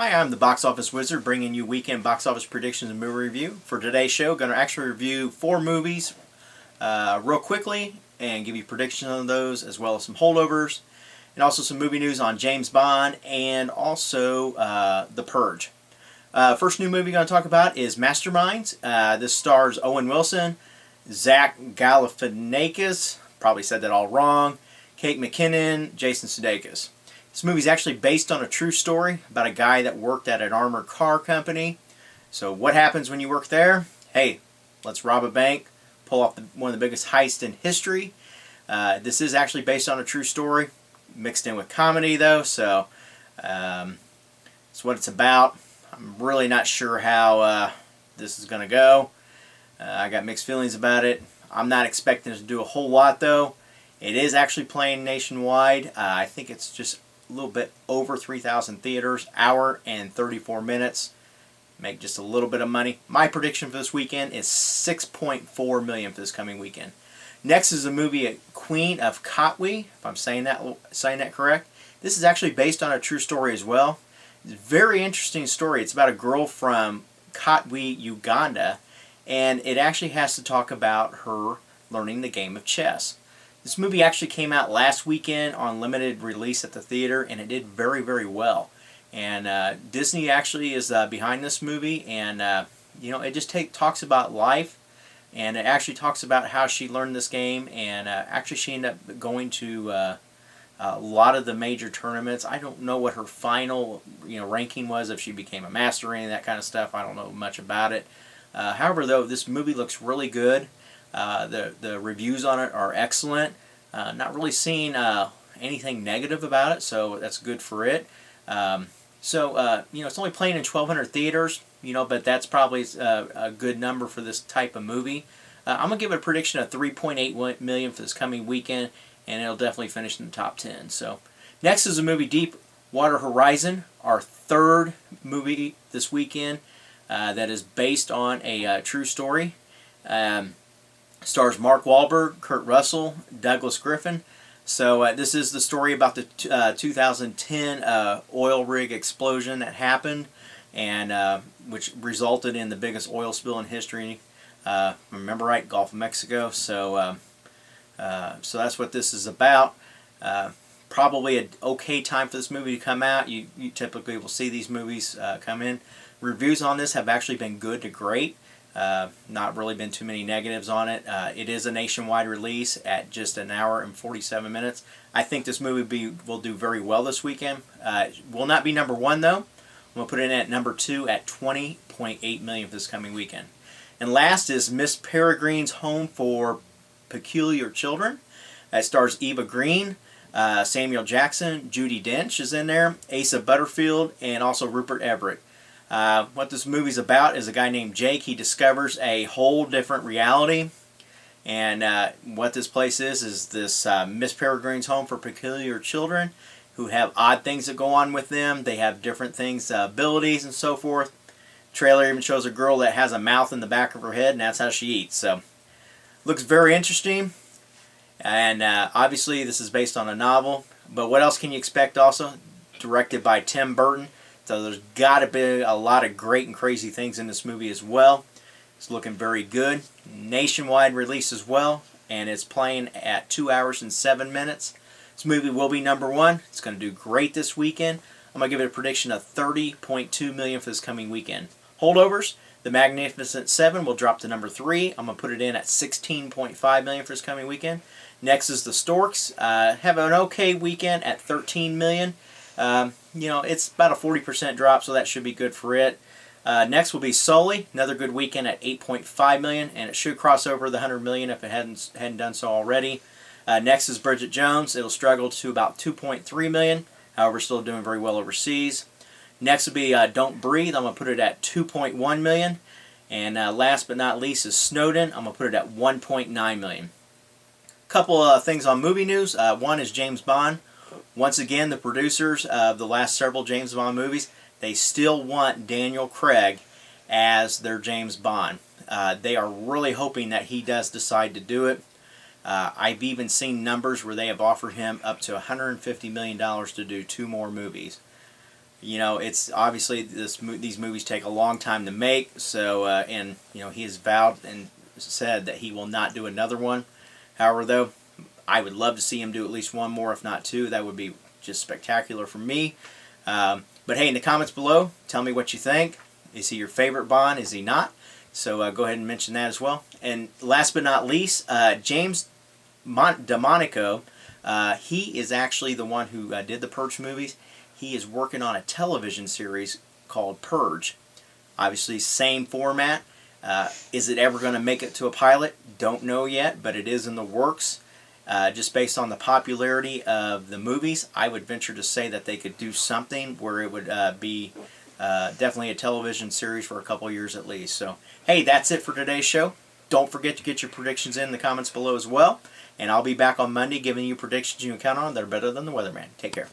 Hi, I'm the Box Office Wizard, bringing you weekend box office predictions and movie review. For today's show, going to actually review 4 movies real quickly and give you predictions on those, as well as some holdovers, and also some movie news on James Bond and also The Purge. First new movie I'm going to talk about is Masterminds. This stars Owen Wilson, Zach Galifianakis, probably said that all wrong, Kate McKinnon, Jason Sudeikis. This movie is actually based on a true story about a guy that worked at an armored car company. So what happens when you work there? Hey, let's rob a bank, pull off one of the biggest heists in history. This is actually based on a true story, mixed in with comedy though, so that's what it's about. I'm really not sure how this is going to go. I got mixed feelings about it. I'm not expecting it to do a whole lot though. It is actually playing nationwide. I think it's just a little bit over 3,000 theaters, hour and 34 minutes. Make just a little bit of money. My prediction for this weekend is $6.4 million for this coming weekend. Next is the movie Queen of Katwe, if I'm saying that correct. This is actually based on a true story as well. It's a very interesting story. It's about a girl from Katwe, Uganda, and it actually has to talk about her learning the game of chess. This movie actually came out last weekend on limited release at the theater, and it did very, very well. And Disney actually is behind this movie, and it just talks about life, and it actually talks about how she learned this game, and actually she ended up going to a lot of the major tournaments. I don't know what her final ranking was, if she became a master or any of that kind of stuff. I don't know much about it. However, though, this movie looks really good. The reviews on it are excellent. Not really seeing anything negative about it, so that's good for it. It's only playing in 1,200 theaters, but that's probably a good number for this type of movie. I'm going to give it a prediction of $3.8 million for this coming weekend, and it'll definitely finish in the top 10. So, next is the movie Deepwater Horizon, our third movie this weekend that is based on a true story. Stars Mark Wahlberg, Kurt Russell, Douglas Griffin. So this is the story about the 2010 oil rig explosion that happened, and which resulted in the biggest oil spill in history. Remember right, Gulf of Mexico. So that's what this is about. Probably an okay time for this movie to come out. You typically will see these movies come in. Reviews on this have actually been good to great. Not really been too many negatives on it. It is a nationwide release at just an hour and 47 minutes. I think this movie will do very well this weekend. Will not be number 1 though. I'm going to put it in at number 2 at $20.8 million for this coming weekend. And last is Miss Peregrine's Home for Peculiar Children. That stars Eva Green, Samuel Jackson, Judi Dench is in there, Asa Butterfield, and also Rupert Everett. What this movie's about is a guy named Jake. He discovers a whole different reality, and what this place is this Miss Peregrine's Home for Peculiar Children, who have odd things that go on with them. They have different things, abilities and so forth. Trailer even shows a girl that has a mouth in the back of her head, and that's how she eats. So, looks very interesting, and obviously this is based on a novel. But what else can you expect also? Directed by Tim Burton. So there's got to be a lot of great and crazy things in this movie as well. It's looking very good. Nationwide release as well. And it's playing at 2 hours and 7 minutes. This movie will be number 1. It's going to do great this weekend. I'm going to give it a prediction of $30.2 million for this coming weekend. Holdovers, The Magnificent Seven will drop to number 3. I'm going to put it in at $16.5 million for this coming weekend. Next is The Storks. Have an okay weekend at $13 million. It's about a 40% drop, so that should be good for it. Next will be Sully, another good weekend at $8.5 million, and it should cross over the $100 million if it hadn't done so already. Next is Bridget Jones. It'll struggle to about $2.3 million, however, still doing very well overseas. Next will be Don't Breathe. I'm going to put it at $2.1 million. And last but not least is Snowden. I'm going to put it at $1.9 million. Couple of things on movie news. One is James Bond. Once again, the producers of the last several James Bond movies, they still want Daniel Craig as their James Bond. They are really hoping that he does decide to do it. I've even seen numbers where they have offered him up to $150 million to do 2 more movies. You know, it's obviously these movies take a long time to make. So, and you know, he has vowed and said that he will not do another one. However, though, I would love to see him do at least one more, if not two. That would be just spectacular for me. But hey, in the comments below, tell me what you think. Is he your favorite Bond? Is he not? So go ahead and mention that as well. And last but not least, James DeMonico, he is actually the one who did the Purge movies. He is working on a television series called Purge. Obviously, same format. Is it ever going to make it to a pilot? Don't know yet, but it is in the works. Just based on the popularity of the movies, I would venture to say that they could do something where it would be definitely a television series for a couple of years at least. So, hey, that's it for today's show. Don't forget to get your predictions in the comments below as well. And I'll be back on Monday giving you predictions you can count on that are better than the weatherman. Take care.